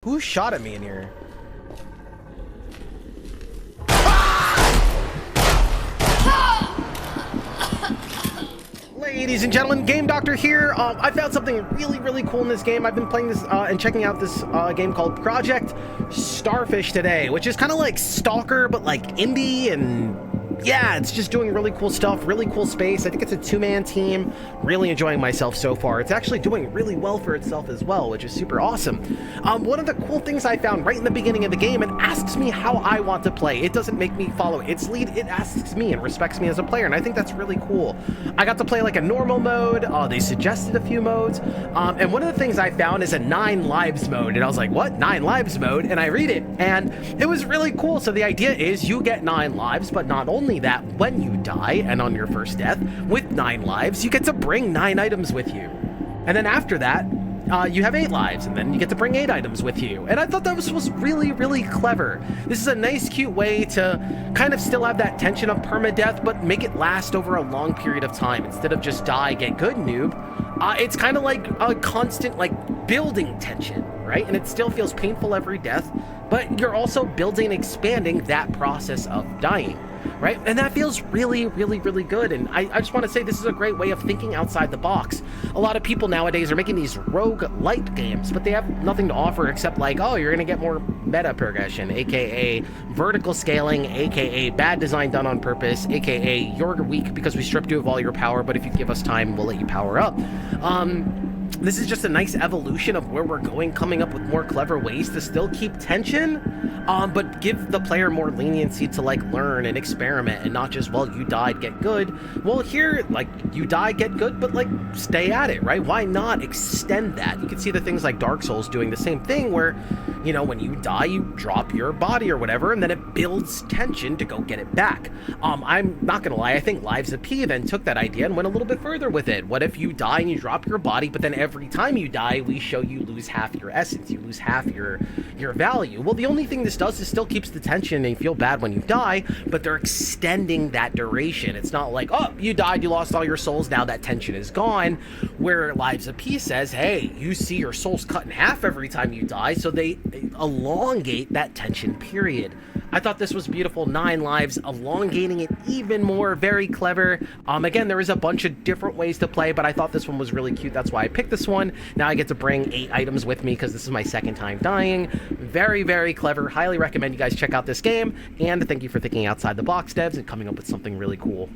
Who shot at me in here? Ladies and gentlemen, Game Doctor here. I found something really cool in this game. I've been playing this and checking out this game called Project Starfish today, which is kind of like Stalker, but like indie, and yeah, it's just doing really cool stuff, really cool space. I think it's a two-man team. Really enjoying myself so far. It's actually doing really well for itself as well, which is super awesome. One of the cool things I found right in the beginning of the game, it asks me how I want to play. It doesn't make me follow its lead. It asks me and respects me as a player, and I think that's really cool. I got to play like a normal mode. They suggested a few modes, and one of the things I found is a 9 lives mode, and I was like, what? 9 lives mode? And I read it, and it was really cool. So the idea is you get 9 lives, but not only that, when you die and on your first death with 9 lives, you get to bring 9 items with you, and then after that you have 8 lives, and then you get to bring 8 items with you. And I thought that was really clever. This is a nice, cute way to kind of still have that tension of permadeath, but make it last over a long period of time. Instead of just die, get good, noob, it's kind of like a constant, like, building tension, right? And it still feels painful every death, but you're also building and expanding that process of dying, right? And that feels really good. And I just want to say this is a great way of thinking outside the box. A lot of people nowadays are making these rogue light games, but they have nothing to offer except like, oh, you're gonna get more meta progression, aka vertical scaling, aka bad design done on purpose, aka you're weak because we stripped you of all your power, but if you give us time, we'll let you power up. This is just a nice evolution of where we're going, coming up with more clever ways to still keep tension, but give the player more leniency to like learn and experiment, and not just, well, you died, get good. Well, here, like, you die, get good, but like stay at it, right? Why not extend that? You can see the things like Dark Souls doing the same thing, where, you know, when you die, you drop your body or whatever, and then it builds tension to go get it back. I'm not gonna lie, I think Lives of P then took that idea and went a little bit further with it. What if you die and you drop your body, but then every time you die, we show you lose half your essence, you lose half your value? Well, the only thing this does is still keeps the tension, and you feel bad when you die, but they're extending that duration. It's not like, oh, you died, you lost all your souls, now that tension is gone. Where Lives of P says, hey, you see your souls cut in half every time you die, so they elongate that tension period. I thought this was beautiful. 9 lives, elongating it even more, very clever. Again, there is a bunch of different ways to play, but I thought this one was really cute. That's why I picked this one. Now I get to bring 8 items with me because this is my second time dying. Very clever. Highly recommend you guys check out this game, and thank you for thinking outside the box, devs, and coming up with something really cool.